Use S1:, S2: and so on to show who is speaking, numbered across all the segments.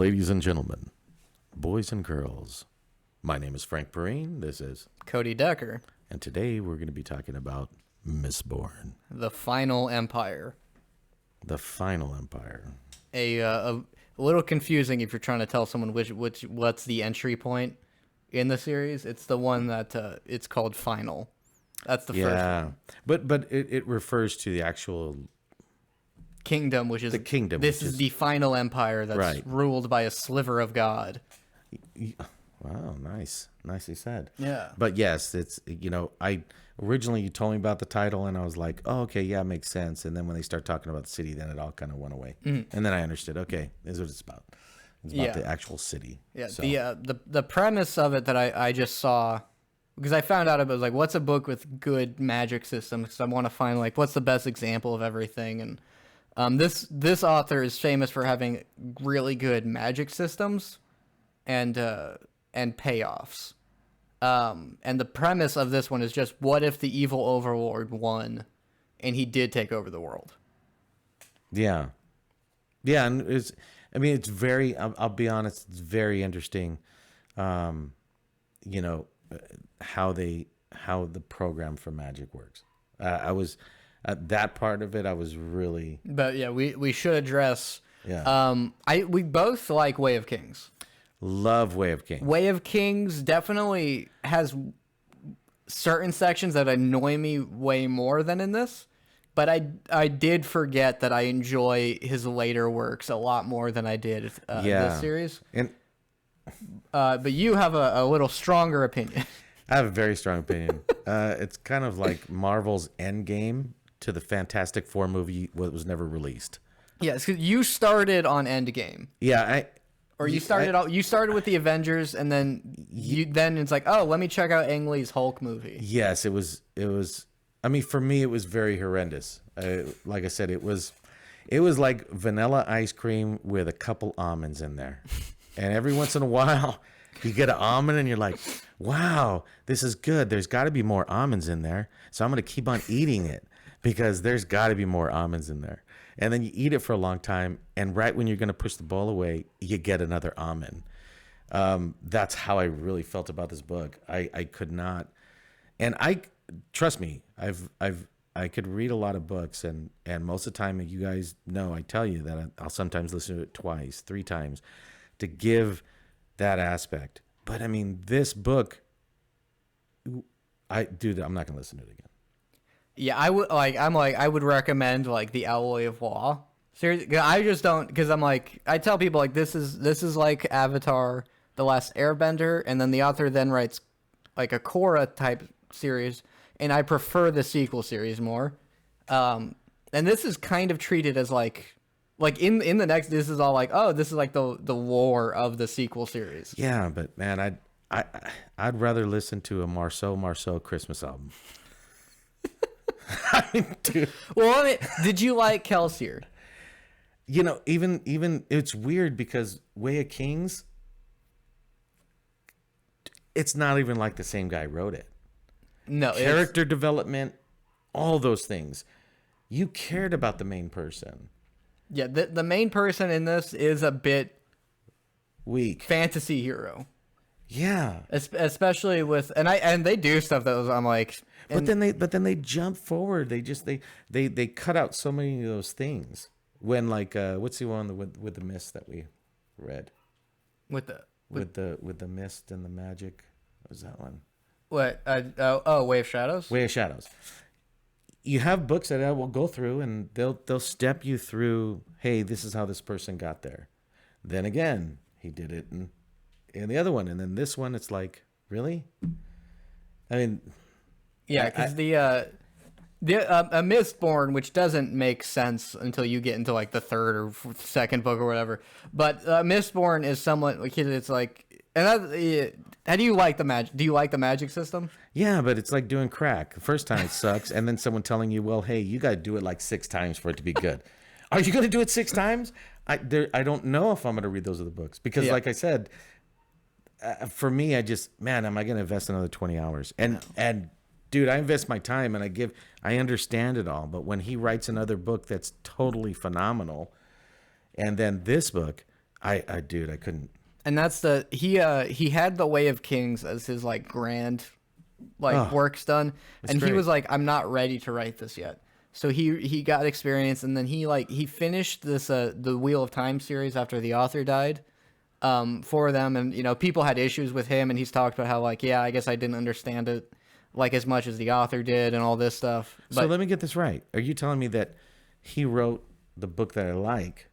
S1: Ladies and gentlemen, boys and girls, my name is Frank Perrine. This is
S2: Cody Decker.
S1: And today we're going to be talking about Mistborn.
S2: The Final Empire.
S1: The Final Empire.
S2: A little confusing if you're trying to tell someone what's the entry point in the series. It's the one that it's called Final. That's the first one.
S1: But it refers to the actual
S2: kingdom, which is
S1: the kingdom.
S2: This is the final empire that's ruled by a sliver of God.
S1: Wow, nice. Nicely said.
S2: Yeah.
S1: But yes, it's, I originally you told me about the title and I was like, oh, okay, yeah, it makes sense. And then when they start talking about the city, then it all kind of went away. And then I understood, okay, this is what it's about. It's about the actual city.
S2: Yeah.
S1: So.
S2: The premise of it that I just saw, because I found out about, like, what's a book with good magic systems? Because I want to find, like, what's the best example of everything. And this author is famous for having really good magic systems and payoffs. And the premise of this one is just, what if the evil overlord won and he did take over the world? Yeah.
S1: Yeah, and it's very, I'll be honest, it's very interesting, how the program for magic works. I was, that part of it, I was really...
S2: But yeah, we should address... Yeah. We both like Way of Kings.
S1: Love Way of Kings.
S2: Way of Kings definitely has certain sections that annoy me way more than in this. But I did forget that I enjoy his later works a lot more than I did this series. But you have a little stronger opinion.
S1: I have a very strong opinion. It's kind of like Marvel's Endgame to the Fantastic Four movie that was never released.
S2: Yes, because you started on Endgame.
S1: Yeah,
S2: you started with the Avengers, and then it's like, oh, let me check out Ang Lee's Hulk movie.
S1: Yes, it was. I mean, for me, it was very horrendous. Like I said, it was like vanilla ice cream with a couple almonds in there, and every once in a while, you get an almond, and you're like, wow, this is good. There's got to be more almonds in there, so I'm gonna keep on eating it because there's got to be more almonds in there. And then you eat it for a long time, and right when you're going to push the bowl away, you get another almond. That's how I really felt about this book. I could not, and trust me, I could read a lot of books, and most of the time, you guys know, I tell you that I'll sometimes listen to it twice, 3 times, to give that aspect. But I mean, this book, I'm not going to listen to it again.
S2: Yeah, I would recommend like the Alloy of Law. Seriously, I just don't, because I tell people like this is like Avatar: The Last Airbender, and then the author then writes like a Korra type series, and I prefer the sequel series more. And this is kind of treated as like in the next, this is all like, oh, this is like the lore of the sequel series.
S1: Yeah, but man, I'd rather listen to a Marceau Christmas album. I mean, dude.
S2: Well, did you like Kelsier?
S1: Even it's weird because Way of Kings, it's not even like the same guy wrote it.
S2: No,
S1: character development, all those things. You cared about the main person.
S2: Yeah, the main person in this is a bit
S1: weak.
S2: Fantasy hero.
S1: Yeah,
S2: especially with and they do stuff that I'm like.
S1: But then they jump forward. They cut out so many of those things. When like what's the one with the mist that we read? With the mist and the magic. What was that one?
S2: What? Way of Shadows.
S1: Way of Shadows. You have books that I will go through and they'll step you through. Hey, this is how this person got there. Then again, he did it in the other one, and then this one, it's like, really? I mean.
S2: Yeah, because a Mistborn, which doesn't make sense until you get into like the third or second book or whatever. But Mistborn is somewhat like, it's like, and how do you like the magic? Do you like the magic system?
S1: Yeah, but it's like doing crack. The first time it sucks, and then someone telling you, well, hey, you got to do it like 6 times for it to be good. Are you going to do it 6 times? I don't know if I'm going to read those other books because, like I said, for me, am I going to invest another 20 hours? And dude, I invest my time and I understand it all. But when he writes another book that's totally phenomenal, and then this book, Dude, I couldn't.
S2: And that's he had the Way of Kings as his like grand works done, and
S1: great.
S2: he was like, I'm not ready to write this yet. So he got experience, and then he finished this the Wheel of Time series after the author died, for them, and people had issues with him, and he's talked about how like, yeah, I guess I didn't understand it like as much as the author did and all this stuff. But
S1: So let me get this right. Are you telling me that he wrote the book that I like?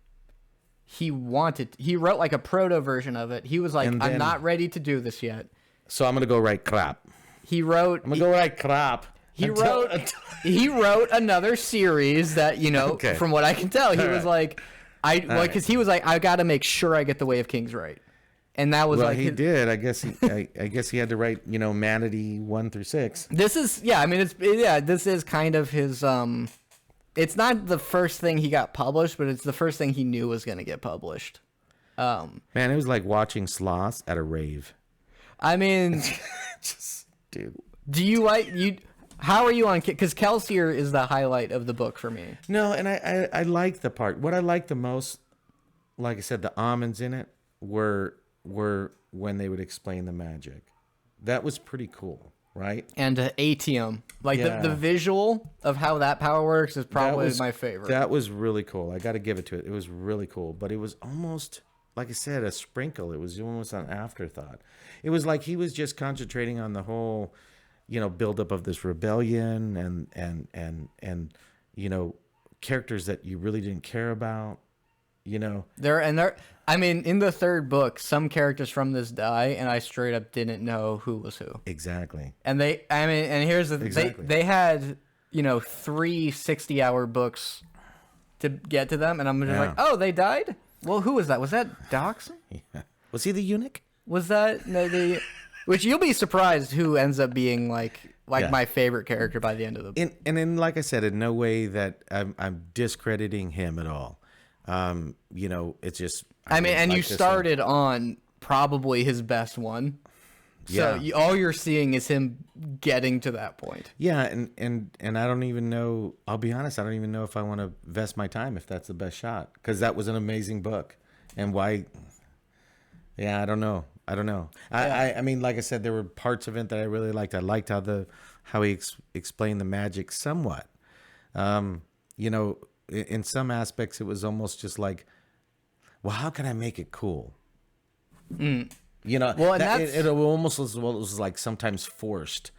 S2: he wrote like a proto version of it. He was like,
S1: And
S2: I'm
S1: then-
S2: not ready to do this yet.
S1: So I'm gonna go write crap.
S2: He wrote
S1: I'm gonna go write crap.
S2: he wrote another series that
S1: Okay.
S2: from what I can tell, he
S1: All
S2: was
S1: right.
S2: like, because he was like, I got to make sure I get the Way of Kings right, and that was
S1: Well,
S2: like
S1: he did. I guess he had to write Manatee 1 through 6.
S2: This is I mean this is kind of his It's not the first thing he got published, but it's the first thing he knew was going to get published.
S1: Man, it was like watching sloths at a rave.
S2: I mean,
S1: Dude.
S2: do you like you? How are you on? Because Kelsier is the highlight of the book for me.
S1: No, and I like the part. What I like the most, like I said, the almonds in it were when they would explain the magic. That was pretty cool, right?
S2: And Atium, like
S1: Yeah.
S2: the visual of how that power works is probably
S1: was
S2: my favorite.
S1: That was really cool. I got to give it to it. It was really cool, but it was almost, like I said, a sprinkle. It was almost an afterthought. It was like he was just concentrating on the whole, buildup of this rebellion and characters that you really didn't care about.
S2: I mean, in the third book, some characters from this die, and I straight up didn't know who was who.
S1: Exactly.
S2: And here's the
S1: Exactly.
S2: they had 3 60-hour books to get to them, and I'm just
S1: Yeah.
S2: like, oh, they died. Well, who was that? Was that Doxon?
S1: Yeah. Was he the eunuch?
S2: Was that the? Which you'll be surprised who ends up being like
S1: Yeah.
S2: my favorite character by the end of the book.
S1: In like I said, in no way that I'm discrediting him at all. It's just.
S2: I mean, and
S1: like
S2: you
S1: this
S2: started on probably his best one. So
S1: Yeah.
S2: all you're seeing is him getting to that point.
S1: Yeah, and I don't even know. I'll be honest. I don't even know if I want to vest my time if that's the best shot, because that was an amazing book. And why? Yeah, I don't know. I mean, like I said, there were parts of it that I really liked. I liked how he explained the magic somewhat. In some aspects, it was almost just like, well, how can I make it cool?
S2: Well, and
S1: It almost was like sometimes forced,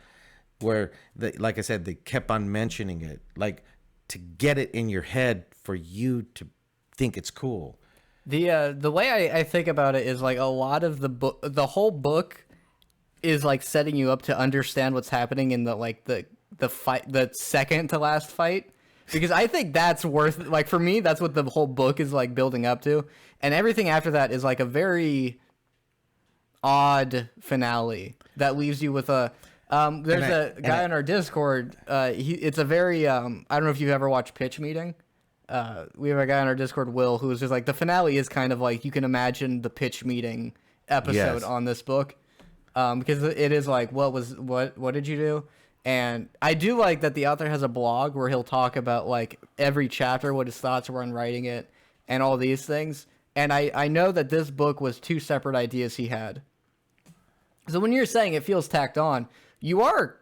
S1: where like I said, they kept on mentioning it, like to get it in your head for you to think it's cool.
S2: The way I think about it is like a lot of the whole book is like setting you up to understand what's happening in the fight, the second to last fight, because I think that's worth, like, for me, that's what the whole book is like building up to, and everything after that is like a very odd finale that leaves you with a there's a guy on our Discord, it's a very I don't know if you've ever watched Pitch Meeting. We have a guy on our Discord, Will, who's just like, the finale is kind of like, you can imagine the Pitch Meeting episode
S1: Yes.
S2: on this book, because it is like, what did you do? And I do like that the author has a blog where he'll talk about like every chapter, what his thoughts were on writing it, and all these things. And I know that this book was 2 separate ideas he had. So when you're saying it feels tacked on, you're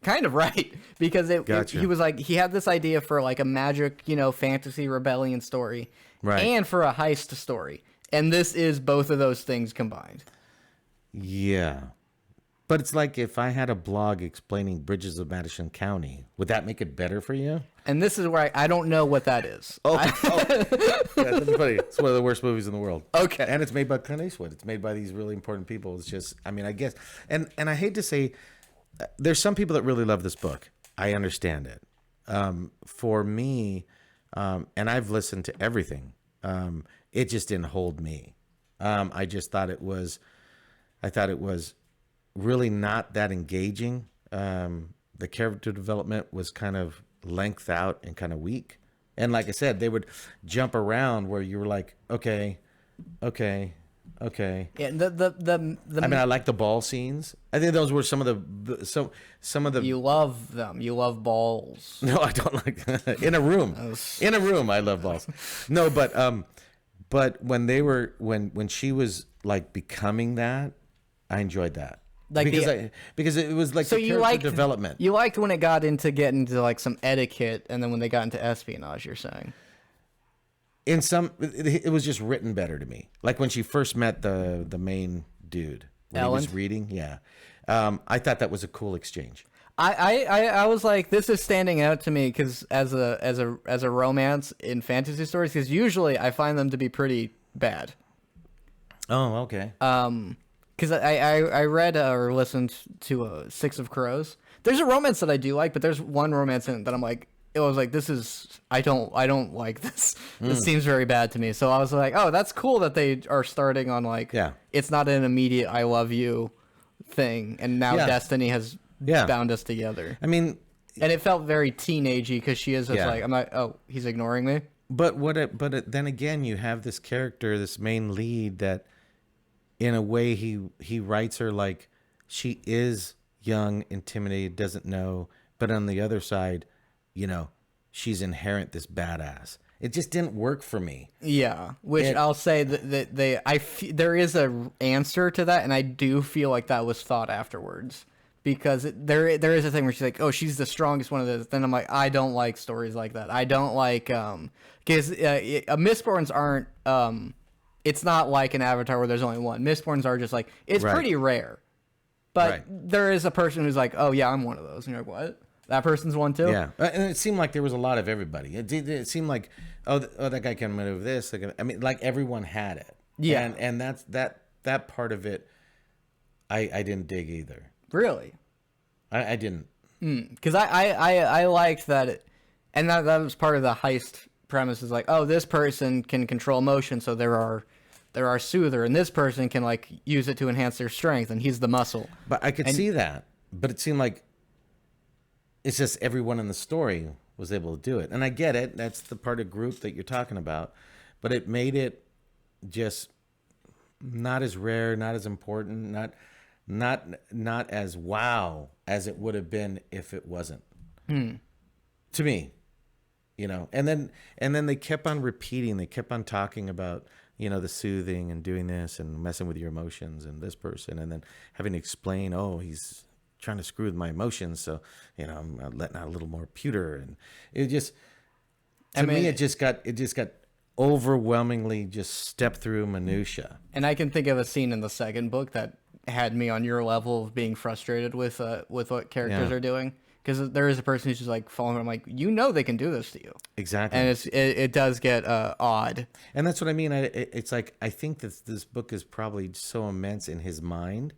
S2: kind of right, because
S1: Gotcha.
S2: he was like, he had this idea for like a magic, fantasy rebellion story,
S1: Right.
S2: and for a heist story. And this is both of those things combined.
S1: Yeah, but it's like if I had a blog explaining Bridges of Madison County, would that make it better for you?
S2: And this is where I don't know what that is.
S1: Yeah, that's funny. It's one of the worst movies in the world.
S2: Okay.
S1: And it's made by Clint Eastwood. It's made by these really important people. It's just, I mean, I guess, and I hate to say, there's some people that really love this book. I understand it. For me, and I've listened to everything. It just didn't hold me. I just thought it was really not that engaging. The character development was kind of length out and kind of weak. And like I said, they would jump around where you were like, okay.
S2: Yeah,
S1: I mean, I like the ball scenes. I think those were some of the.
S2: you love them. You love balls.
S1: No, I don't like in a room. In a room, I love balls. No, but But when she was like becoming that, I enjoyed that.
S2: Like
S1: because it was like
S2: so
S1: the
S2: you
S1: character
S2: liked
S1: development.
S2: You liked when it got into getting into like some etiquette, and then when they got into espionage, you're saying.
S1: In some, it was just written better to me. Like when she first met the main dude when he was
S2: Ellen?
S1: reading. Yeah, I thought that was a cool exchange.
S2: I was like, this is standing out to me because as a romance in fantasy stories, because usually I find them to be pretty bad.
S1: Oh, okay.
S2: Because I read or listened to Six of Crows. There's a romance that I do like, but there's one romance in it that I'm like, it was like, this is I don't like this. This seems very bad to me. So I was like, oh, that's cool that they are starting on like, it's not an immediate I love you thing, and now destiny has bound us together.
S1: I mean,
S2: and it felt very teenagey because she is just like, I'm like, oh, he's ignoring me.
S1: But then again, you have this character, this main lead, that in a way he writes her like she is young, intimidated, doesn't know, but on the other side, you know, she's inherent this badass. It just didn't work for me.
S2: Yeah, which I'll say that there is a answer to that, and I do feel like that was thought afterwards. Because there is a thing where she's like, oh, she's the strongest one of those. Then I'm like, I don't like stories like that. I don't like because Mistborns aren't. It's not like an Avatar where there's only one. Mistborns are just like it's pretty rare, but there is a person who's like, oh yeah, I'm one of those. And you're like, what? That person's one too.
S1: Yeah, and it seemed like there was a lot of everybody. It seemed like that guy can move this. I mean, like everyone had it. Yeah, and that's that part of it. I didn't dig either.
S2: Really?
S1: I didn't.
S2: Because I liked that, and that was part of the heist premise. Is like, oh, this person can control motion, so there are soother, and this person can like use it to enhance their strength, and he's the muscle.
S1: But I could see that, but it seemed like it's just everyone in the story was able to do it, and I get it. That's the part of group that you're talking about, but it made it just not as rare, not as important, not as wow as it would have been if it wasn't. To me, you know. And then they kept on repeating. They kept on talking about, you know, the soothing and doing this and messing with your emotions and this person, and then having to explain, oh, he's trying to screw with my emotions, so you know I'm letting out a little more pewter, and it just to me it just got overwhelmingly just stepped through minutia.
S2: And I can think of a scene in the second book that had me on your level of being frustrated with what characters are doing, because there is a person who's just like following. I'm like, you know, they can do this to you
S1: exactly,
S2: and it does get odd.
S1: And that's what I mean. It's like I think that this book is probably so immense in his mind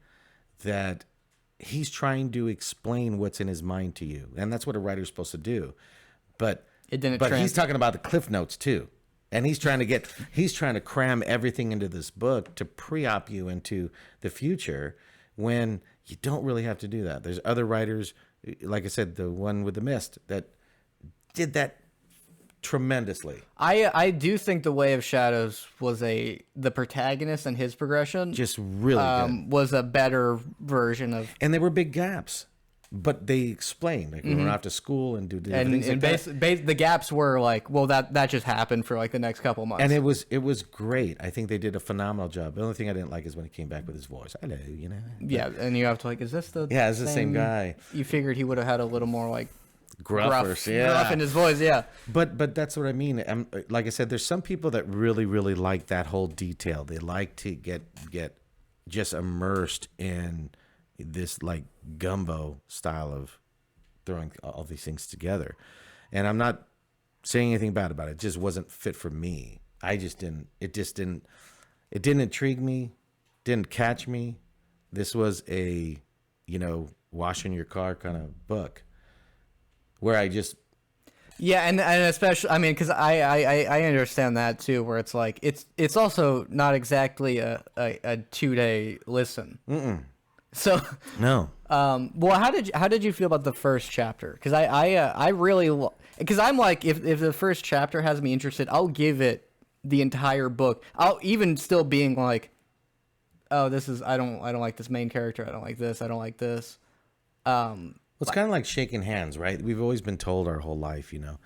S1: that he's trying to explain what's in his mind to you, and that's what a writer's supposed to do. But
S2: it didn't.
S1: But he's talking about the cliff notes too. And he's trying to cram everything into this book to pre-op you into the future when you don't really have to do that. There's other writers, like I said, the one with the mist, that did that tremendously.
S2: I do think the Way of Shadows was the protagonist and his progression
S1: just really good.
S2: Was a better version of.
S1: And there were big gaps. But they explained, like, we went off to school and do things like that.
S2: The gaps were like, well, that just happened for like the next couple months.
S1: And it was great. I think they did a phenomenal job. The only thing I didn't like is when he came back with his voice. Hello, you know.
S2: Yeah, and you have to like, is this the
S1: it's the same guy?
S2: You figured he would have had a little more like gruff in his voice, yeah.
S1: But that's what I mean. Like I said, there's some people that really, really like that whole detail. They like to get just immersed in this like gumbo style of throwing all these things together, and I'm not saying anything bad about it. It just wasn't fit for me. It didn't intrigue me, didn't catch me. This was a, you know, wash in your car kind of book where I just
S2: and especially, I mean, because I understand that too, where it's like it's also not exactly a 2-day listen. So
S1: no.
S2: Well, how did you feel about the first chapter? Because I really, because I'm like, if the first chapter has me interested, I'll give it the entire book. I'll even still being like, oh, this is I don't like this main character. I don't like this. I don't like this.
S1: It's kind of like shaking hands, right? We've always been told our whole life, you know,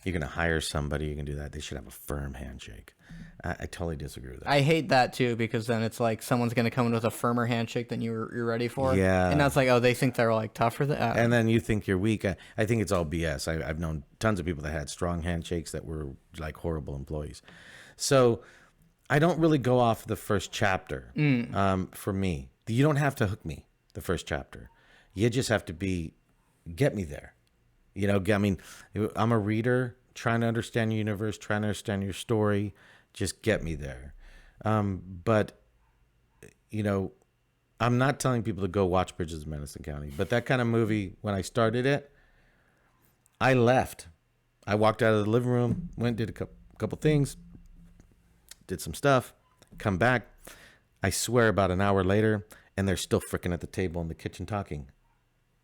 S1: you're gonna hire somebody, you can do that. They should have a firm handshake. I totally disagree with that.
S2: I hate that too, because then it's like someone's gonna come in with a firmer handshake than you're ready for.
S1: Yeah.
S2: And that's like, oh, they think they're like tougher than.
S1: And then you think you're weak. I think it's all BS. I've known tons of people that had strong handshakes that were like horrible employees. So I don't really go off the first chapter. For me, you don't have to hook me the first chapter. You just have to get me there. You know, I mean, I'm a reader trying to understand your universe, trying to understand your story. Just get me there. But, you know, I'm not telling people to go watch Bridges of Madison County. But that kind of movie, when I started it, I left. I walked out of the living room, went, did a couple things, did some stuff, come back. I swear about an hour later, and they're still fricking at the table in the kitchen talking.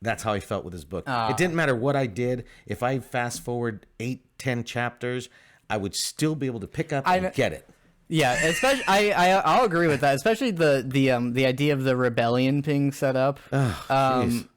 S1: That's how I felt with this book. It didn't matter what I did. If I fast forward 8-10 chapters, I would still be able to pick up and get it.
S2: Yeah, especially I'll agree with that. Especially the idea of the rebellion being set up.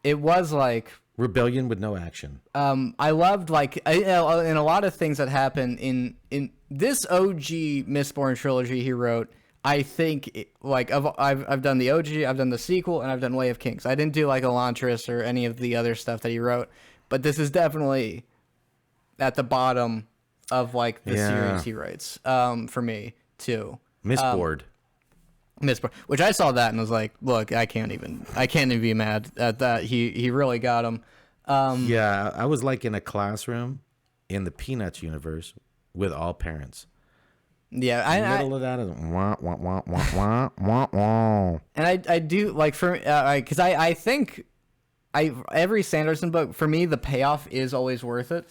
S2: It was like
S1: rebellion with no action.
S2: I loved like in a lot of things that happen in this OG Mistborn trilogy he wrote. I think I've done the OG, I've done the sequel, and I've done Way of Kings. I didn't do like Elantris or any of the other stuff that he wrote, but this is definitely at the bottom of like the series he writes. For me too.
S1: Mistborn.
S2: Mistborn, which I saw that and was like, look, I can't even be mad at that. He really got him.
S1: Yeah, I was like in a classroom in the Peanuts universe with all parents.
S2: Yeah,
S1: the middle of that is wah, wah, wah, wah, wah, wah, wah.
S2: And I do like for because I think every Sanderson book for me the payoff is always worth it.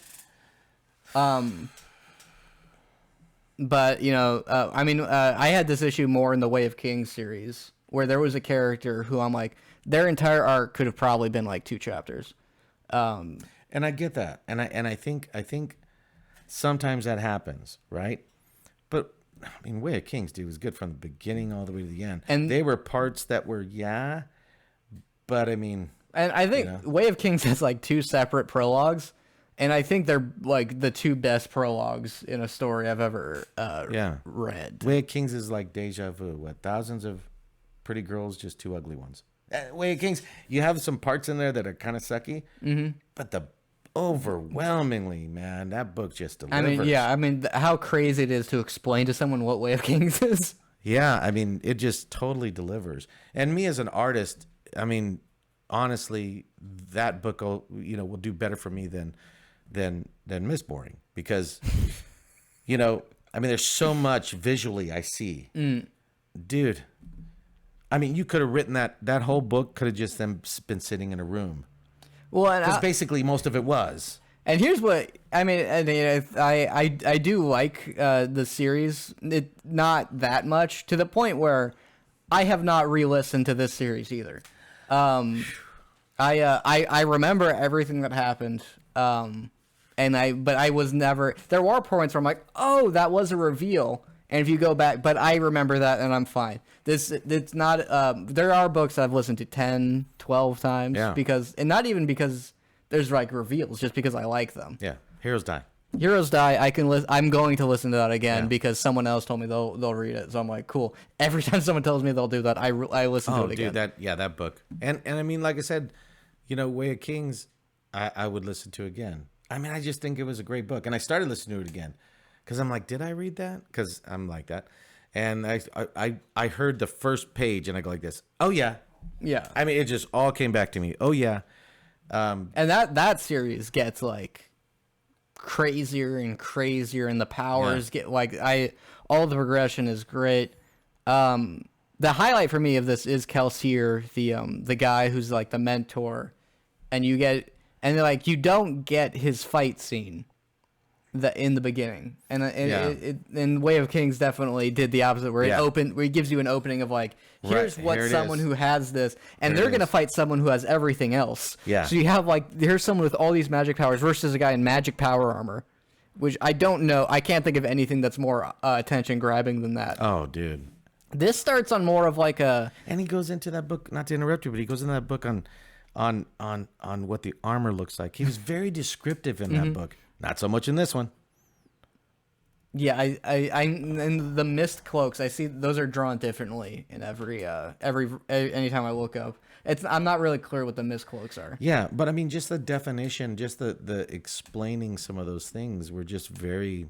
S2: But you know, I mean, I had this issue more in the Way of Kings series where there was a character who I'm like, their entire arc could have probably been like 2 chapters.
S1: And I get that, and I think sometimes that happens, right? But I mean, Way of Kings, dude, was good from the beginning all the way to the end. And they were parts that were, but I mean,
S2: and I think Way of Kings has like 2 separate prologues, and I think they're like the 2 best prologues in a story I've ever read.
S1: Way of Kings is like deja vu. What, thousands of pretty girls, just 2 ugly ones. Way of Kings, you have some parts in there that are kind of sucky, but overwhelmingly, man, that book just delivers.
S2: I mean, how crazy it is to explain to someone what Way of Kings is.
S1: Yeah, I mean, it just totally delivers. And me as an artist, I mean, honestly, that book will do better for me than Mistborn, because I mean, there's so much visually I see. Dude, I mean, you could have written that whole book could have just been sitting in a room.
S2: Well,
S1: because basically most of it was.
S2: And here's what I mean. I do like the series, not that much, to the point where I have not re-listened to this series either. I remember everything that happened, but I was never. There were points where I'm like, oh, that was a reveal. And if you go back, but I remember that and I'm fine. It's not, there are books I've listened to 10, 12 times and not even because there's like reveals, just because I like them.
S1: Yeah. Heroes Die.
S2: Heroes Die. I'm going to listen to that again because someone else told me they'll read it. So I'm like, cool. Every time someone tells me they'll do that, I listen to it again.
S1: That book. And I mean, like I said, Way of Kings, I would listen to again. I mean, I just think it was a great book. And I started listening to it again. Because I'm like, did I read that? Because I'm like that. And I heard the first page and I go like this. Oh, yeah.
S2: Yeah.
S1: I mean, it just all came back to me. Oh, yeah.
S2: And that series gets like crazier and crazier, and the powers get like all the progression is great. The highlight for me of this is Kelsier, the guy who's like the mentor, and you don't get his fight scene in the beginning, and Way of Kings definitely did the opposite, where it gives you an opening of like, here's someone who has this, and they're gonna fight someone who has everything else.
S1: Yeah.
S2: So you have like, here's someone with all these magic powers versus a guy in magic power armor, which I don't know. I can't think of anything that's more attention grabbing than that.
S1: Oh, dude.
S2: This starts on more of like a,
S1: and he goes into that book. Not to interrupt you, but he goes into that book on what the armor looks like. He was very descriptive in that book. Not so much in this one.
S2: Yeah, I and the mist cloaks, I see those are drawn differently in anytime I look up. I'm not really clear what the mist cloaks are.
S1: Yeah, but I mean, just the definition, just the explaining some of those things were just very,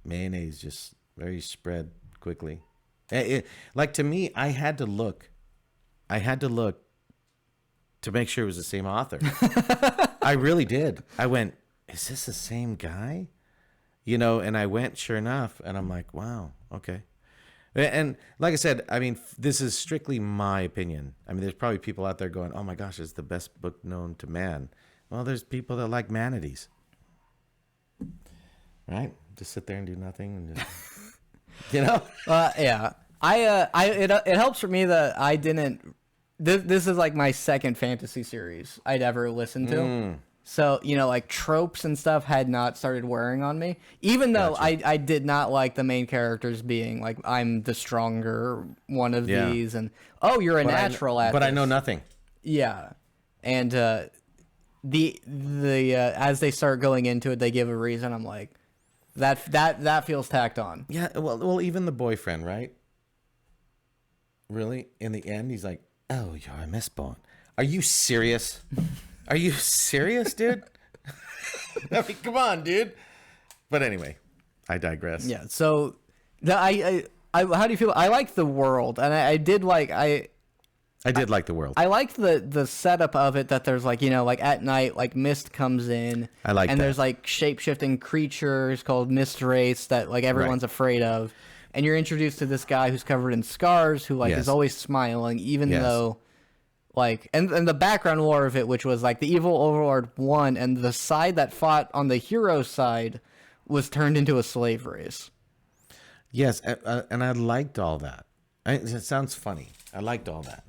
S1: mayonnaise, just very spread quickly. Like to me, I had to look to make sure it was the same author. I really did. I went, is this the same guy? And I went, sure enough, and I'm like, wow, okay. And like I said, I mean, this is strictly my opinion. I mean, there's probably people out there going, oh my gosh, it's the best book known to man. Well, there's people that like manatees, right? Just sit there and do nothing, and just,
S2: Yeah. It helps for me that I didn't. This is like my second fantasy series I'd ever listened to. So, like tropes and stuff had not started wearing on me. Even though I did not like the main characters being like, I'm the stronger one of these. And, oh, you're a natural at
S1: But
S2: this.
S1: I know nothing.
S2: Yeah. And the as they start going into it, they give a reason. I'm like, that feels tacked on.
S1: Yeah, well, even the boyfriend, right? Really? In the end, he's like, oh, you're a Mistborn. Are you serious? Are you serious, dude? I mean, come on, dude. But anyway, I digress.
S2: Yeah. So, how do you feel? I like the world, and I did like I
S1: did like the world.
S2: I liked the setup of it. That there's like like at night, like mist comes in.
S1: I like
S2: and
S1: that.
S2: there's like shape shifting creatures called mist wraiths that like everyone's afraid of, and you're introduced to this guy who's covered in scars who like is always smiling, even though. Like and the background lore of it, which was like the evil overlord won, and the side that fought on the hero side was turned into a slave race.
S1: Yes, and I liked all that. It sounds funny. I liked all that,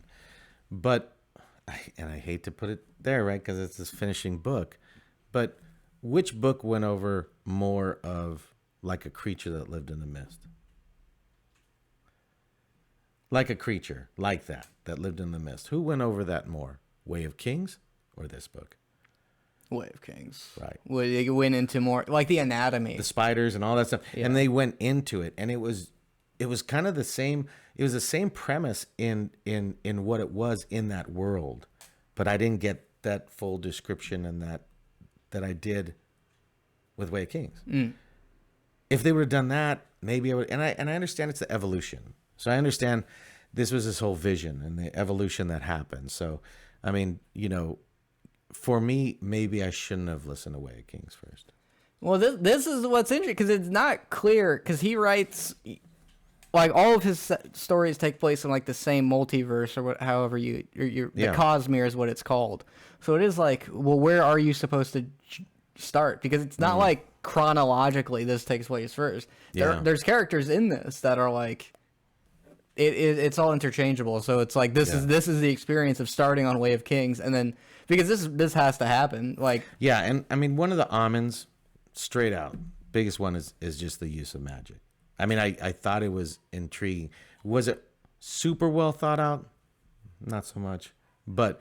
S1: but I hate to put it there, right? Because it's this finishing book. But which book went over more of like a creature that lived in the mist? Like a creature like that lived in the mist. Who went over that more? Way of Kings or this book?
S2: Way of Kings.
S1: Right.
S2: They went into more like the anatomy.
S1: The spiders and all that stuff.
S2: Yeah.
S1: And they went into it. And it was kind of the same. It was the same premise in what it was in that world. But I didn't get that full description and that I did with Way of Kings. If they would have done that, maybe I would. And I understand it's the evolution. So I understand this was his whole vision and the evolution that happened. So, I mean, for me, maybe I shouldn't have listened to Way of Kings first.
S2: Well, this is what's interesting because it's not clear because he writes like all of his stories take place in like the same multiverse or however the Cosmere is what it's called. So it is like, well, where are you supposed to start? Because it's not like chronologically this takes place first. There's characters in this that are like. It's all interchangeable, so it's like this is the experience of starting on Way of Kings, and then because this has to happen, like
S1: and I mean one of the almonds, straight out, biggest one is just the use of magic. I mean I thought it was intriguing. Was it super well thought out? Not so much, but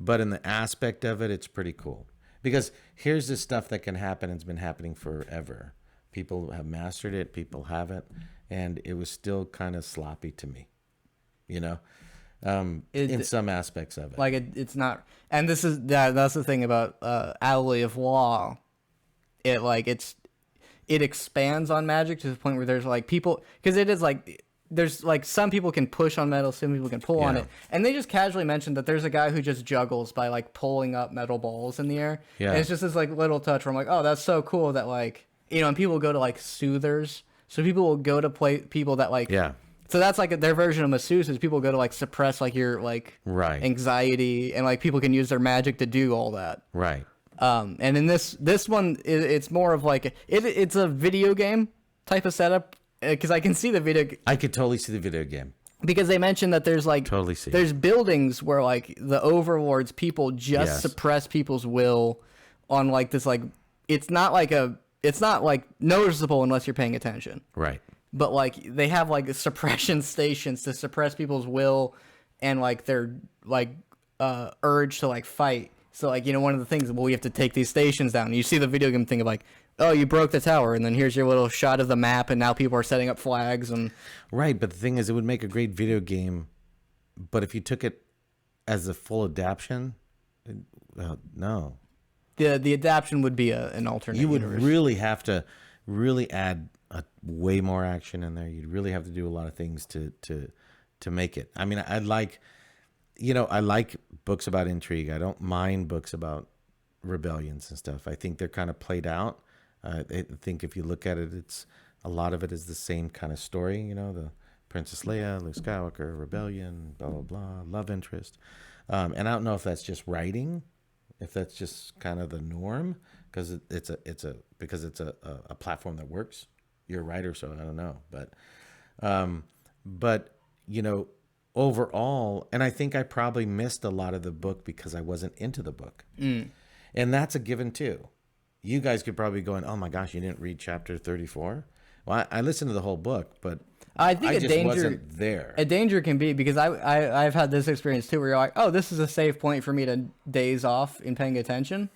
S1: in the aspect of it, it's pretty cool because here's this stuff that can happen. It's been happening forever. People have mastered it. People haven't. And it was still kind of sloppy to me, in some aspects of it.
S2: Like it's not, and that's the thing about Alley of Law. It expands on magic to the point where there's like people, because it is like there's like some people can push on metal, some people can pull on it, and they just casually mentioned that there's a guy who just juggles by like pulling up metal balls in the air. Yeah, and it's just this like little touch where I'm like, oh, that's so cool that like and people go to like soothers. So people will go to play people that like So that's like their version of masseuse is people go to like suppress like your like anxiety and like people can use their magic to do all that.
S1: Right.
S2: And in this one it's more of like it's a video game type of setup because I can see the video.
S1: I could totally see the video game
S2: because they mentioned that there's like there's buildings where like the overlords people just suppress people's will on like this like it's not like noticeable unless you're paying attention.
S1: Right.
S2: But like they have like suppression stations to suppress people's will and like their like urge to like fight. So, like, one of the things, well, we have to take these stations down. You see the video game thing of, like, oh, you broke the tower, and then here's your little shot of the map, and now people are setting up flags. And
S1: Right, but the thing is, it would make a great video game, but if you took it as a full adaptation, no.
S2: The adaptation would be an alternate
S1: You would
S2: universe.
S1: really have to really add way more action in there. You'd really have to do a lot of things to make it. I mean, I like books about intrigue. I don't mind books about rebellions and stuff. I think they're kind of played out. I think if you look at it, it's a lot of it is the same kind of story. The Princess Leia, Luke Skywalker, rebellion, blah blah blah, love interest. And I don't know if that's just writing, if that's just kind of the norm, because it's a platform that works. You're a writer, so I don't know, but overall, and I think I probably missed a lot of the book because I wasn't into the book, and that's a given too. You guys could probably go, oh my gosh, you didn't read chapter 34. Well, I listened to the whole book, but
S2: I think
S1: I just wasn't there.
S2: A danger can be, because I've had this experience too, where you're like, oh, this is a safe point for me to daze off in paying attention.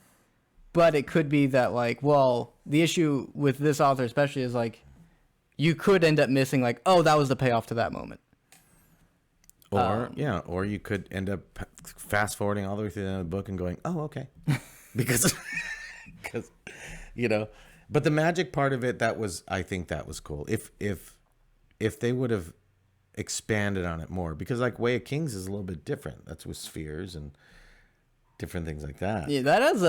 S2: But it could be that, like, well, the issue with this author especially is, like, you could end up missing, like, oh, that was the payoff to that moment.
S1: Or you could end up fast forwarding all the way through the end of the book and going, oh, okay. because but the magic part of it, I think that was cool. If they would have expanded on it more, because like Way of Kings is a little bit different. That's with spheres and different things like that.
S2: Yeah, that is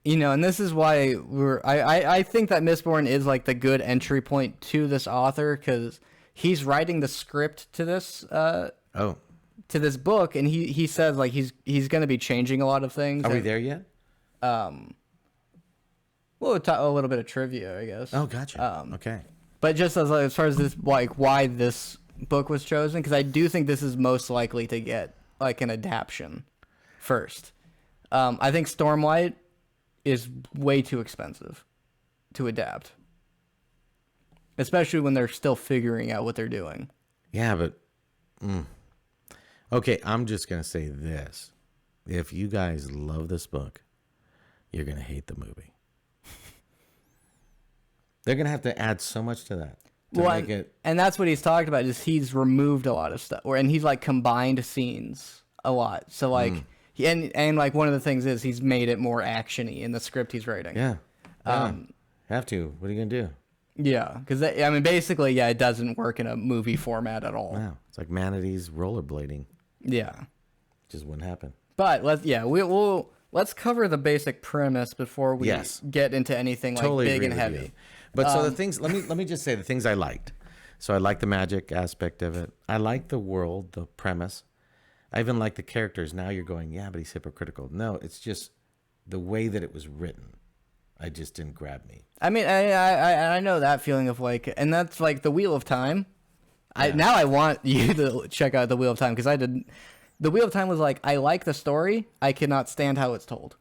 S2: and this is why I think that Mistborn is like the good entry point to this author, because he's writing the script to this to this book, and he says, like, he's going to be changing a lot of things.
S1: Are we there yet?
S2: We'll talk a little bit of trivia, I guess.
S1: Oh, gotcha. Okay.
S2: But just as far as this, like, why this book was chosen, because I do think this is most likely to get, like, an adaptation first. I think Stormlight is way too expensive to adapt, especially when they're still figuring out what they're doing.
S1: Yeah, but okay, I'm just gonna say this: if you guys love this book, you're gonna hate the movie. They're gonna have to add so much to that to make it.
S2: And that's what he's talked about, is he's removed a lot of stuff, and he's like combined scenes a lot. So like. And like one of the things is he's made it more actiony in the script he's writing.
S1: Yeah. Have to. What are you gonna do?
S2: Yeah, because basically, it doesn't work in a movie format at all.
S1: Wow, it's like manatees rollerblading.
S2: Yeah,
S1: just wouldn't happen.
S2: But let's cover the basic premise before we get into anything
S1: totally
S2: like big and heavy.
S1: But so the things, let me just say the things I liked. So I like the magic aspect of it. I like the world, the premise. I even like the characters. Now you're going, yeah, but he's hypocritical. No, it's just the way that it was written. I just didn't grab me. I
S2: mean, I know that feeling of like, and that's like the Wheel of Time. Yeah. Now I want you to check out the Wheel of Time, because I didn't. The Wheel of Time was like, I like the story. I cannot stand how it's told.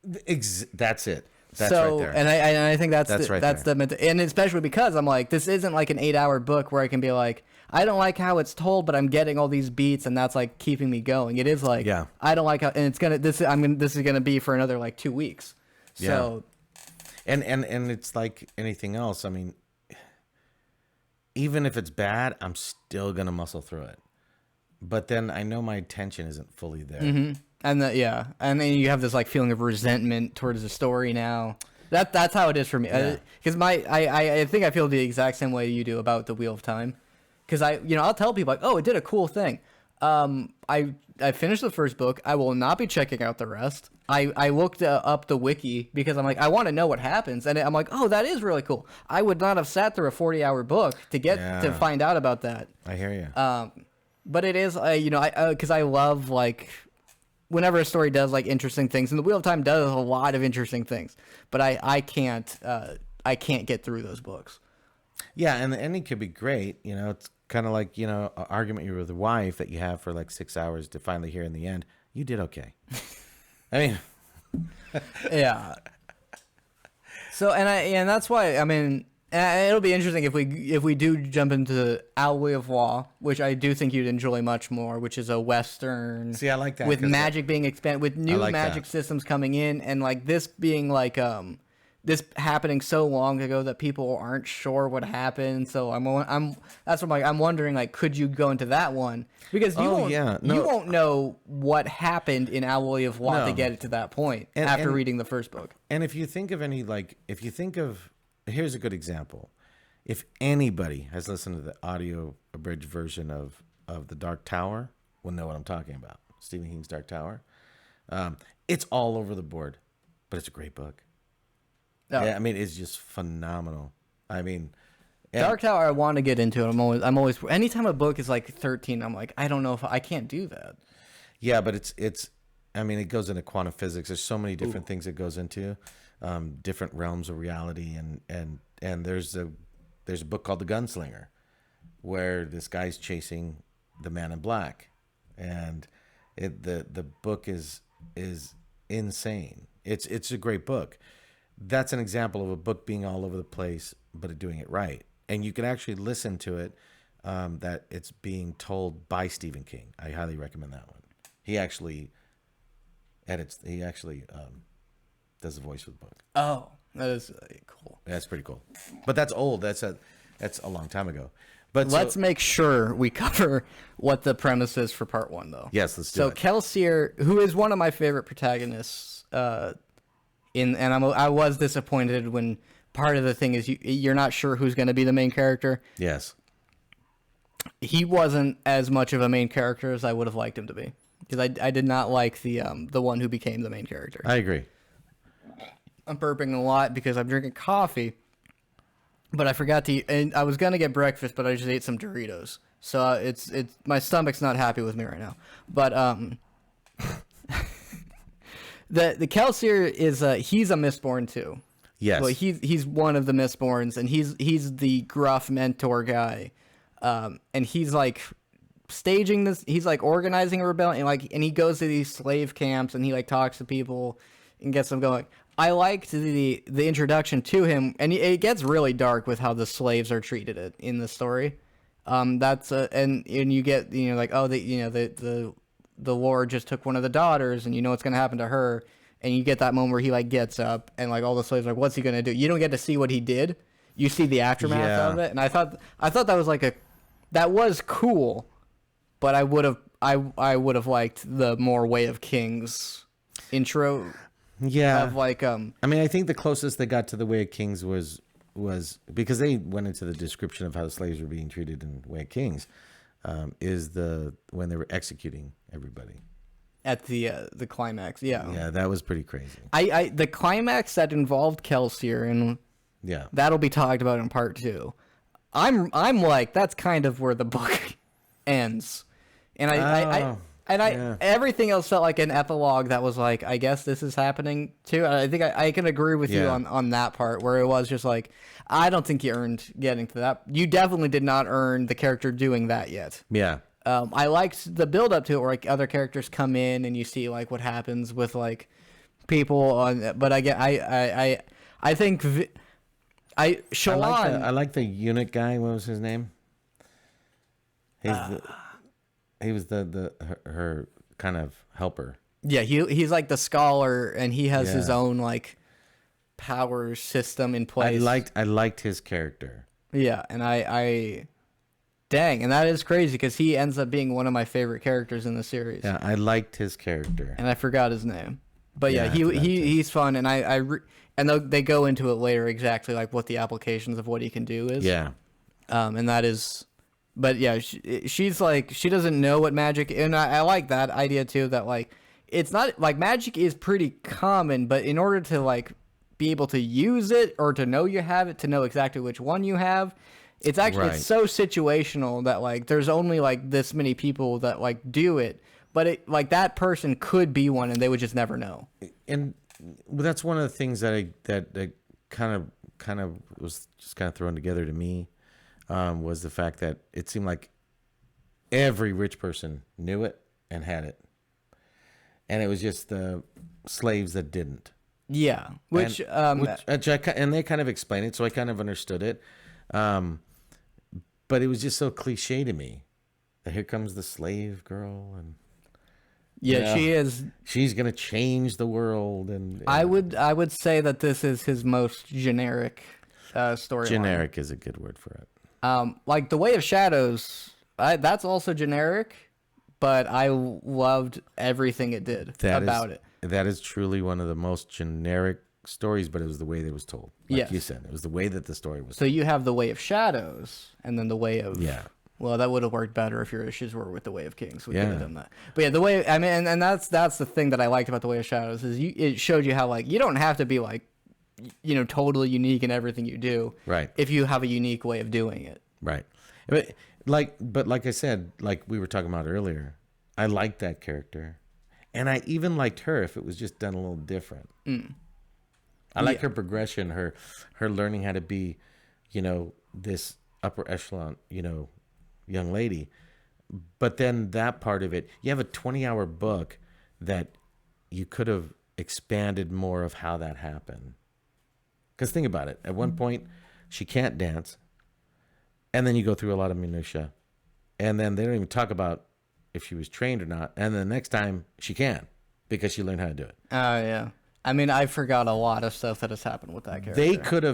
S1: That's it. That's
S2: so,
S1: right there.
S2: And I think that's and especially because I'm like, this isn't like an 8-hour book where I can be like, I don't like how it's told, but I'm getting all these beats, and that's like keeping me going. It is like, I don't like how, and this is gonna be for another like 2 weeks. So,
S1: and it's like anything else. I mean, even if it's bad, I'm still gonna muscle through it. But then I know my attention isn't fully there.
S2: Mm-hmm. And and then you have this like feeling of resentment towards the story now. That's how it is for me. Because I think I feel the exact same way you do about the Wheel of Time. Because I'll tell people like, oh, it did a cool thing. I finished the first book. I will not be checking out the rest. I looked up the wiki because I'm like, I want to know what happens, and I'm like, oh, that is really cool. I would not have sat through a 40-hour book to get to find out about that.
S1: I hear you.
S2: But it is, because I love like whenever a story does like interesting things, and the Wheel of Time does a lot of interesting things. But I can't get through those books.
S1: Yeah, and the ending could be great. It's kind of like, an argument you're with a wife that you have for like 6 hours to finally hear in the end, you did okay. I mean,
S2: yeah. So, and that's why, and And it'll be interesting if we do jump into Alloy of Law, which I do think you'd enjoy much more, which is a Western.
S1: See, I like that
S2: with magic being expanded, with new
S1: like
S2: magic
S1: that.
S2: systems coming in, and like this being like this happening so long ago that people aren't sure what happened. So that's what I'm like. I'm wondering, like, could you go into that one, because you won't know what happened in Alloy of Law to get it to that point after reading the first book.
S1: And if you think of here's a good example. If anybody has listened to the audio abridged version of The Dark Tower, will know what I'm talking about. Stephen King's Dark Tower. It's all over the board, but it's a great book. Oh. Yeah, I mean, it's just phenomenal. I mean,
S2: Dark Tower, I want to get into it. I'm always anytime a book is like 13, I'm like, I don't know if I can't do that.
S1: Yeah, but it's I mean, it goes into quantum physics. There's so many different things it goes into, different realms of reality, and there's a book called The Gunslinger, where this guy's chasing the man in black, and the book is insane. It's a great book. That's an example of a book being all over the place, but doing it right. And you can actually listen to it, that it's being told by Stephen King. I highly recommend that one. He actually edits. He actually does the voice for the book.
S2: Oh, that is cool.
S1: That's pretty cool. But that's old. That's a long time ago. But
S2: let's make sure we cover what the premise is for part 1, though.
S1: Yes, let's do it.
S2: So Kelsier, who is one of my favorite protagonists, I was disappointed when part of the thing is you're not sure who's going to be the main character.
S1: Yes.
S2: He wasn't as much of a main character as I would have liked him to be, because I did not like the one who became the main character.
S1: I agree.
S2: I'm burping a lot because I'm drinking coffee, but I forgot to eat, and I was going to get breakfast, but I just ate some Doritos. So it's my stomach's not happy with me right now. But the Kelsier is he's a Mistborn too.
S1: Yes.
S2: Well, he's one of the Mistborns, and he's the gruff mentor guy, and he's like staging this. He's like organizing a rebellion, and he goes to these slave camps and he like talks to people and gets them going. I liked the introduction to him, and it gets really dark with how the slaves are treated in the story. That's and you get like, oh, the Lord just took one of the daughters, and you know what's gonna happen to her. And you get that moment where he like gets up, and like all the slaves are like, what's he gonna do? You don't get to see what he did. You see the aftermath of it, and I thought that was that was cool, but I would have liked the more Way of Kings intro.
S1: Yeah.
S2: Of I
S1: mean, I think the closest they got to the Way of Kings was because they went into the description of how the slaves were being treated in Way of Kings, is when they were executing everybody.
S2: At the climax, yeah.
S1: Yeah, that was pretty crazy.
S2: The climax that involved Kelsier, and that'll be talked about in part 2. I'm like, that's kind of where the book ends, and everything else felt like an epilogue that was like, I guess this is happening too. I think I can agree with you on that part, where it was just like, I don't think you earned getting to that. You definitely did not earn the character doing that yet.
S1: Yeah.
S2: I liked the build up to it, where like other characters come in and you see like what happens with like people on. But I think Shallan.
S1: I like the eunuch guy. What was his name? He was her kind of helper. Yeah,
S2: he's like the scholar, and he has his own like power system in place.
S1: I liked his character.
S2: Yeah, and dang, and that is crazy because he ends up being one of my favorite characters in the series.
S1: Yeah, I liked his character,
S2: and I forgot his name. But he's fun, and and they go into it later exactly like what the applications of what he can do is.
S1: Yeah,
S2: and that is, but yeah, she's like, she doesn't know what magic, and I like that idea too. That like, it's not like magic is pretty common, but in order to like be able to use it or to know you have it, to know exactly which one you have. It's actually It's so situational that like there's only like this many people that like do it, but it like that person could be one and they would just never know.
S1: And that's one of the things that kind of was just kind of thrown together to me, was the fact that it seemed like every rich person knew it and had it, and it was just the slaves that didn't.
S2: Yeah, which
S1: and they kind of explained it, so I kind of understood it. But it was just so cliche to me. Here comes the slave girl, and
S2: she is.
S1: She's gonna change the world, and
S2: I would say that this is his most generic storyline.
S1: Generic is a good word for it.
S2: Like The Way of Shadows, that's also generic, but I loved everything it did about it.
S1: That is truly one of the most generic stories, but it was the way that it was told. Like you said, it was the way that the story was told.
S2: So you have The Way of Shadows, and then The Way of...
S1: Yeah.
S2: Well, that would have worked better if your issues were with The Way of Kings. We could have done that. But yeah, The Way... I mean, and that's the thing that I liked about The Way of Shadows, is it showed you how, like, you don't have to be, like, totally unique in everything you do.
S1: Right.
S2: If you have a unique way of doing it.
S1: Right. But like I said, like we were talking about earlier, I liked that character. And I even liked her if it was just done a little different. I like her progression, her learning how to be, this upper echelon, young lady. But then that part of it, you have a 20-hour book that you could have expanded more of how that happened. Because think about it. At one point, she can't dance. And then you go through a lot of minutia. And then they don't even talk about if she was trained or not. And then the next time she can, because she learned how to do it.
S2: Oh, yeah. I mean, I forgot a lot of stuff that has happened with that character.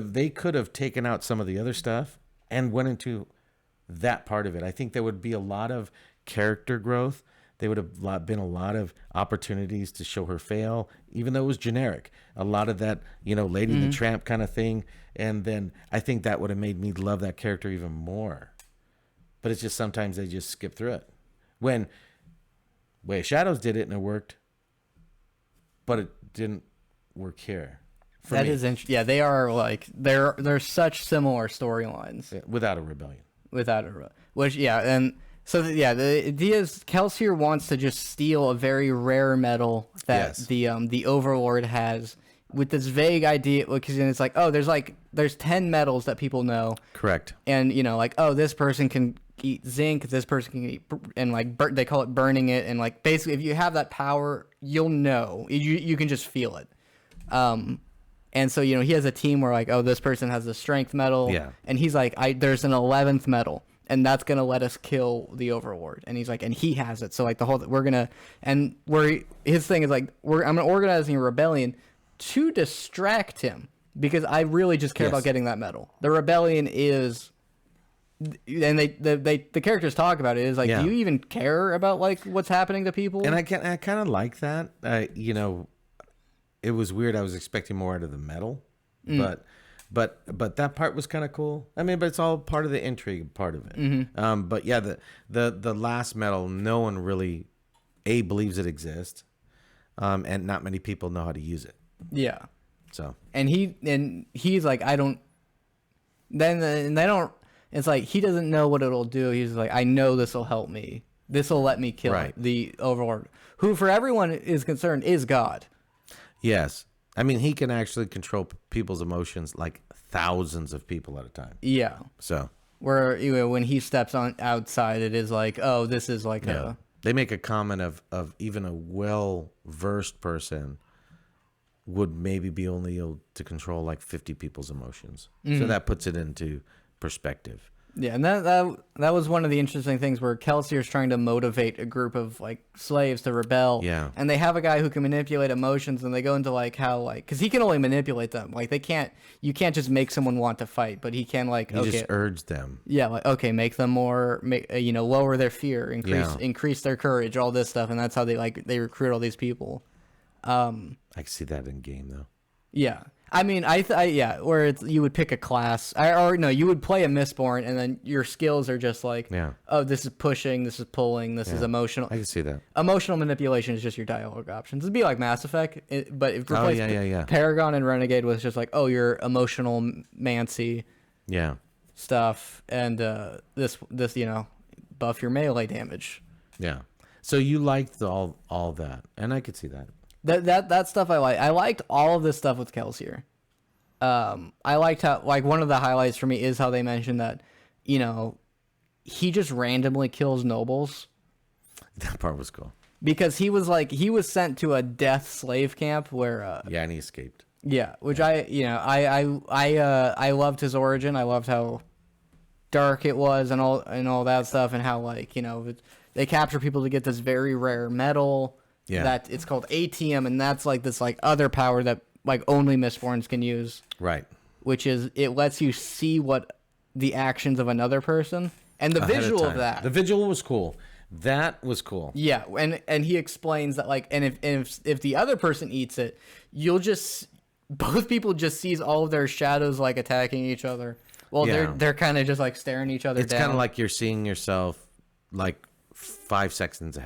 S1: They could have taken out some of the other stuff and went into that part of it. I think there would be a lot of character growth. There would have been a lot of opportunities to show her fail, even though it was generic. A lot of that, Lady and the Tramp kind of thing. And then I think that would have made me love that character even more. But it's just sometimes they just skip through it. When Way of Shadows did it and it worked, but it didn't work here.
S2: That is interesting. Yeah, they are like they're such similar storylines
S1: without a rebellion.
S2: And so the idea is Kelsier wants to just steal a very rare metal that the Overlord has, with this vague idea, because it's like, oh, there's 10 metals that people know.
S1: Correct.
S2: And like, oh, this person can eat zinc, this person can eat, and like they call it burning it, and like basically if you have that power, you'll know, you can just feel it. And so he has a team where like, oh, this person has the strength metal, and he's like, there's an 11th metal, and that's gonna let us kill the Overlord, and he's like, and he has it, so like his thing is like, I'm organizing a rebellion to distract him, because I really just care about getting that metal. The rebellion is, and the characters talk about it, is like, do you even care about like what's happening to people?
S1: And I kind of like that. It was weird. I was expecting more out of the metal, but that part was kind of cool. I mean, but it's all part of the intrigue part of it. But yeah, the last metal, no one really believes it exists, and not many people know how to use it.
S2: Yeah.
S1: So
S2: and he's like, I don't. Then they don't. It's like he doesn't know what it'll do. He's like, I know this will help me. This will let me kill the Overlord, who, for everyone is concerned, is God.
S1: Yes. I mean, he can actually control people's emotions, like thousands of people at a time.
S2: Yeah.
S1: So
S2: where when he steps on outside, it is like, oh, this is like a.
S1: They make a comment of even a well-versed person would maybe be only able to control like 50 people's emotions. So that puts it into perspective.
S2: Yeah, and that was one of the interesting things, where Kelsier's trying to motivate a group of like slaves to rebel.
S1: Yeah.
S2: And they have a guy who can manipulate emotions, and they go into like how like, because he can only manipulate them. Like you can't just make someone want to fight, but he can like
S1: just urge them.
S2: Yeah, like make them more, lower their fear, increase their courage, all this stuff, and that's how they recruit all these people.
S1: I can see that in game though.
S2: Yeah. I mean, where you would pick a class, you would play a Mistborn, and then your skills are just like, oh, this is pushing, this is pulling, this is emotional.
S1: I can see that.
S2: Emotional manipulation is just your dialogue options. It'd be like Mass Effect, but if replaced Paragon and Renegade was just like, oh, your emotional Mancy, stuff, and this buff your melee damage.
S1: Yeah. So you liked all that, and I could see that.
S2: That stuff I like. I liked all of this stuff with Kelsier. I liked how, like, one of the highlights for me is how they mentioned that, he just randomly kills nobles.
S1: That part was cool.
S2: because he was sent to a death slave camp where
S1: Yeah, and he escaped.
S2: yeah, which I loved his origin. I loved how dark it was and all that stuff, and how like they capture people to get this very rare metal that it's called ATM, and that's like this like other power that like only Mistborns can use,
S1: Right.
S2: which is it lets you see what the actions of another person, and the visual of that.
S1: The visual was cool. That was cool.
S2: Yeah, and he explains that like, and if the other person eats it, both people just sees all of their shadows like attacking each other. Well, they're kind of just like staring each other down.
S1: It's kind of like you're seeing yourself like 5 seconds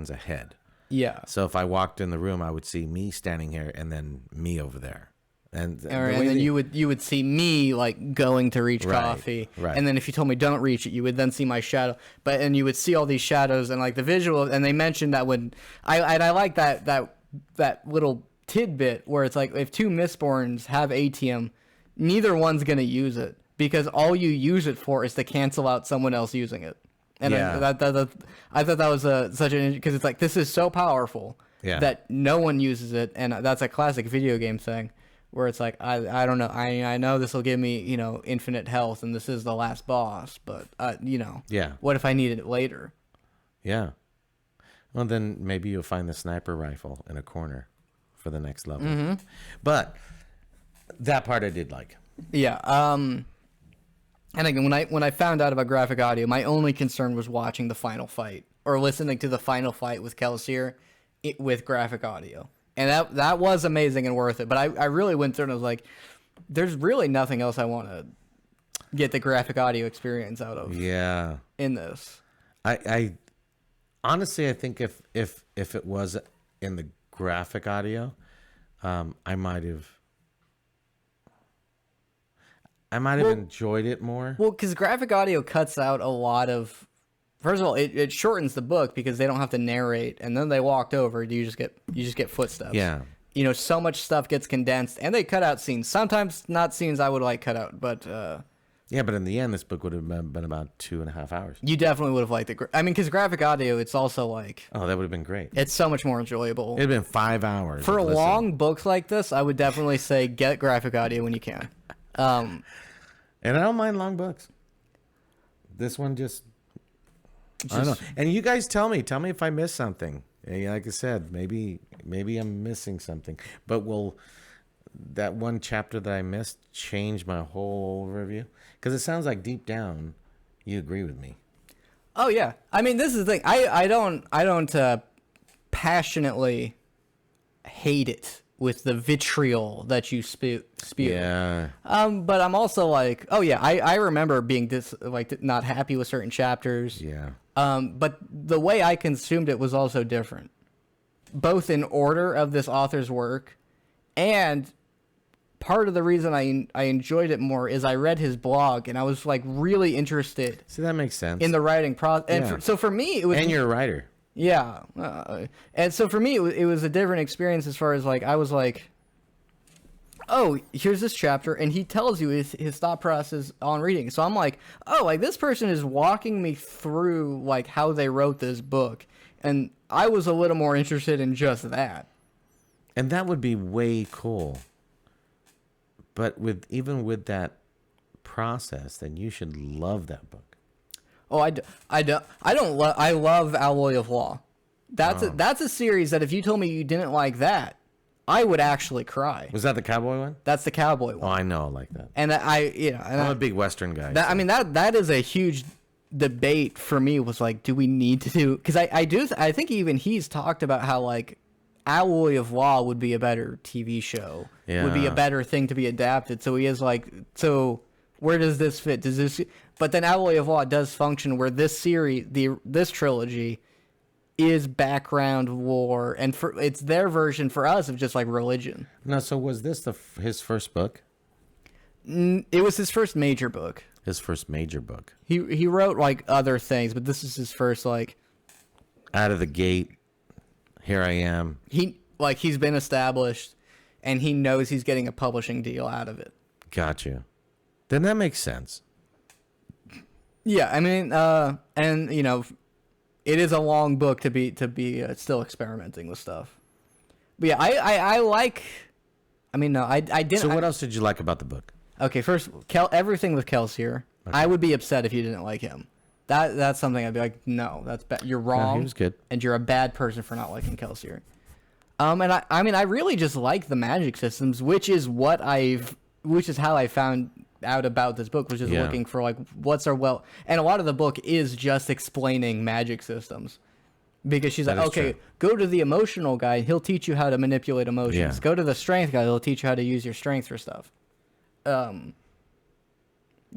S1: ahead.
S2: Yeah.
S1: So if I walked in the room, I would see me standing here and then me over there. And
S2: then you would see me like going to reach coffee,
S1: right.
S2: And then if you told me don't reach it, you would then see my shadow. And you would see all these shadows and like the visual. And they mentioned that when I like that little tidbit where it's like if two Mistborns have ATM, neither one's gonna use it because all you use it for is to cancel out someone else using it. And I thought that was such an because it's like this is so powerful that no one uses it, and that's a classic video game thing. Where it's like I don't know I know this will give me infinite health and this is the last boss, but what if I need it later?
S1: Yeah. Well, then maybe you'll find the sniper rifle in a corner for the next level. Mm-hmm. But that part I did like.
S2: Yeah. And again, when I found out about graphic audio, my only concern was watching the final fight or listening to the final fight with Kelsier with graphic audio. And that was amazing and worth it. But I really went through and I was like, there's really nothing else I want to get the graphic audio experience out of.
S1: Yeah.
S2: In this.
S1: I honestly, I think if it was in the graphic audio, I might have enjoyed it more.
S2: Well, because graphic audio cuts out a lot of... First of all, it shortens the book because they don't have to narrate, and then they walked over. You just get footsteps.
S1: Yeah.
S2: So much stuff gets condensed, and they cut out scenes. Sometimes not scenes I would like cut out, but
S1: yeah. But in the end, this book would have been about 2.5 hours.
S2: You definitely would have liked it. I mean, because graphic audio, it's also like
S1: that would have been great.
S2: It's so much more enjoyable.
S1: It'd been 5 hours
S2: for long books like this. I would definitely say get graphic audio when you can.
S1: And I don't mind long books. This one just I don't know. And you guys tell me if I missed something. Like I said, maybe I'm missing something. But will that one chapter that I missed change my whole overview? Because it sounds like deep down, you agree with me.
S2: Oh yeah. I mean, this is the thing. I don't passionately hate it with the vitriol that you spew.
S1: Yeah.
S2: But I'm also like, oh yeah, I remember being not happy with certain chapters.
S1: Yeah.
S2: But the way I consumed it was also different, both in order of this author's work, and part of the reason I enjoyed it more is I read his blog and I was like really interested.
S1: See, that makes sense.
S2: In the writing process, and so for me it was.
S1: And you're a writer.
S2: Yeah, and so for me it was a different experience as far as like I was like, oh, here's this chapter, and he tells you his thought process on reading. So I'm like, oh, like this person is walking me through like how they wrote this book, and I was a little more interested in just that.
S1: And that would be way cool. But even with that process, then you should love that book.
S2: Oh, I love Alloy of Law. That's a series that if you told me you didn't like that, I would actually cry.
S1: Was that the cowboy one?
S2: That's the cowboy one.
S1: Oh, I know, I like that.
S2: And
S1: I'm a big Western guy.
S2: I mean, that is a huge debate for me. Was like, do we need to do? Because I think even he's talked about how like Alloy of Law would be a better TV show.
S1: Yeah.
S2: Would be a better thing to be adapted. So he is like, so where does this fit? Does this? But then Alloy of Law does function where this series, this trilogy, is background war, and it's their version for us of just like religion.
S1: No, so was this his first book?
S2: It was his first major book.
S1: His first major book.
S2: He wrote like other things, but this is his first like.
S1: Out of the gate, here I am.
S2: He's been established, and he knows he's getting a publishing deal out of it.
S1: Got you. Then that makes sense.
S2: Yeah, I mean, and it is a long book to be still experimenting with stuff. But yeah, I like. I mean, no, I didn't.
S1: So what else did you like about the book?
S2: Okay, first, everything with Kelsier. Okay. I would be upset if you didn't like him. That's something I'd be like, no, you're wrong.
S1: No, he was good.
S2: And you're a bad person for not liking Kelsier. And I mean, I really just like the magic systems, which is how I found out about this book, which is looking for like and a lot of the book is just explaining magic systems. Because she's like, okay, go to the emotional guy, he'll teach you how to manipulate emotions. Yeah. Go to the strength guy, he'll teach you how to use your strength for stuff.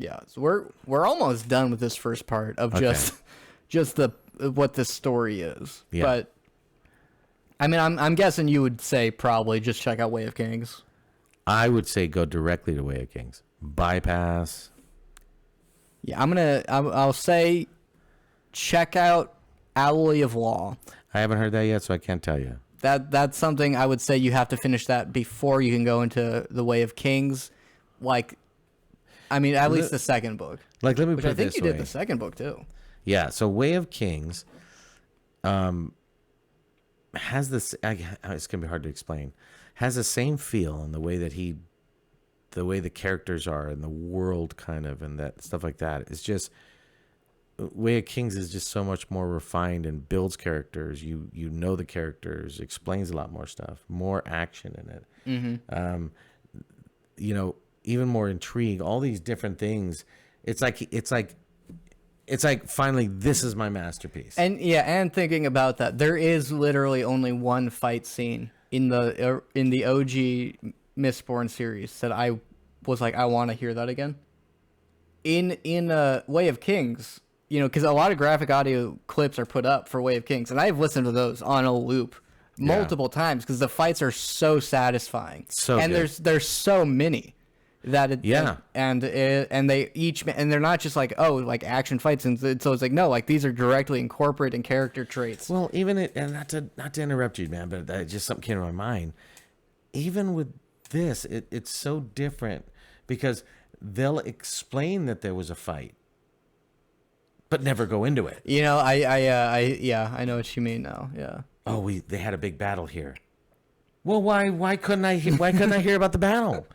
S2: Yeah, so we're almost done with this first part of just what the story is. Yeah. But I mean, I'm guessing you would say probably just check out Way of Kings.
S1: I would say go directly to Way of Kings. Bypass.
S2: Yeah, I'll say check out Alloy of Law.
S1: I haven't heard that yet, so I can't tell you.
S2: That's something I would say you have to finish that before you can go into the Way of Kings. Like, I mean, at least the second book.
S1: Like, let me put it this way.
S2: I think you did the second book too.
S1: Yeah. So Way of Kings, has this. It's gonna be hard to explain. Has the same feel in the way that the way the characters are and the world kind of and that stuff like that. It's just Way of Kings is just so much more refined and builds characters. You know the characters, explains a lot more stuff, more action in it. Mm-hmm. You know, even more intrigue. All these different things. It's like finally this is my masterpiece.
S2: And yeah, and thinking about that, there is literally only one fight scene in the OG Mistborn series that I was like, I want to hear that again. In Way of Kings, you know, because a lot of graphic audio clips are put up for Way of Kings, and I've listened to those on a loop multiple times because the fights are so satisfying. And good. there's so many that and they each, and they're not just like, oh, like action fights, and so it's like, no, like these are directly incorporating character traits.
S1: Well, even and not to interrupt you, man, but just something came to my mind. Even with this, it's so different because they'll explain that there was a fight, but never go into it.
S2: You know, I know what you mean now. Yeah.
S1: Oh, they had a big battle here. Well, why couldn't I hear about the battle?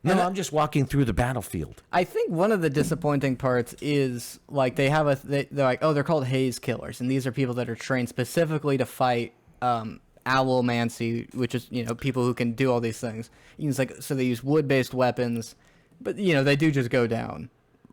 S1: No, I'm just walking through the battlefield.
S2: I think one of the disappointing parts is like they're like, oh, they're called haze killers, and these are people that are trained specifically to fight owlmancy, which is, you know, people who can do all these things. It's like, so they use wood-based weapons, but you know they do just go down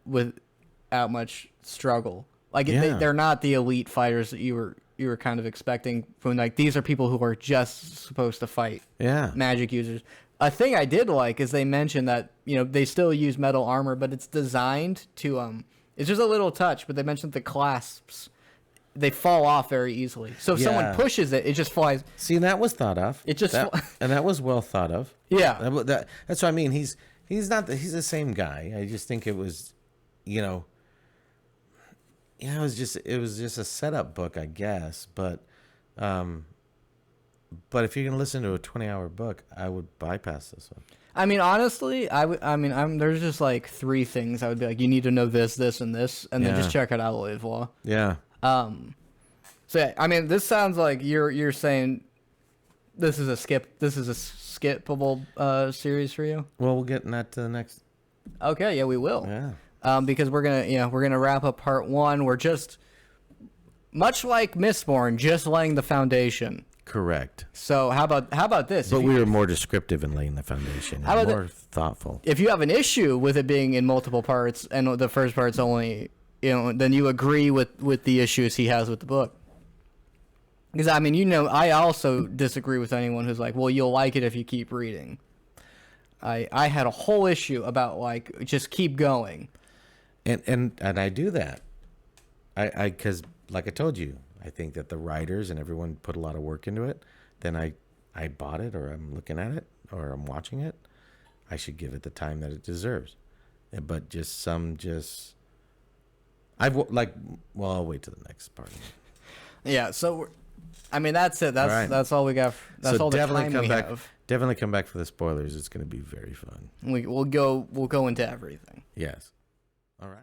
S2: without much struggle. Like they're not the elite fighters that you were kind of expecting from, like, these are people who are just supposed to fight magic users. A thing I did like is they mentioned that, you know, they still use metal armor, but it's designed to it's just a little touch, but they mentioned the clasps, they fall off very easily. So if someone pushes it, it just flies.
S1: See, that was thought of. It just and that was well thought of.
S2: Yeah.
S1: That's what I mean. He's the same guy. I just think it was, you know, it was just a setup book, I guess, but if you're gonna listen to a 20-hour book, I would bypass this one.
S2: I mean, honestly, there's just like 3 things I would be like, you need to know this, this, and this, and then just check out Alloy of Law.
S1: Yeah.
S2: So yeah, I mean, this sounds like you're saying this is a skippable series for you.
S1: Well, we'll get that to the next.
S2: Okay, yeah, we will.
S1: Yeah.
S2: Because we're gonna wrap up part 1. We're just much like Mistborn, just laying the foundation.
S1: Correct.
S2: So how about this?
S1: But we were more descriptive in laying the foundation. How about more thoughtful?
S2: If you have an issue with it being in multiple parts and the first part's only, you know, then you agree with the issues he has with the book. Because I mean, you know, I also disagree with anyone who's like, well, you'll like it if you keep reading. I had a whole issue about like just keep going.
S1: And I do that. I because like I told you, I think that the writers and everyone put a lot of work into it. Then I bought it, or I'm looking at it, or I'm watching it. I should give it the time that it deserves. But I'll wait to the next part.
S2: Yeah. So, I mean, that's it. That's all we got. That's all the time we have.
S1: Definitely come back for the spoilers. It's going to be very fun.
S2: We'll go into everything.
S1: Yes. All right.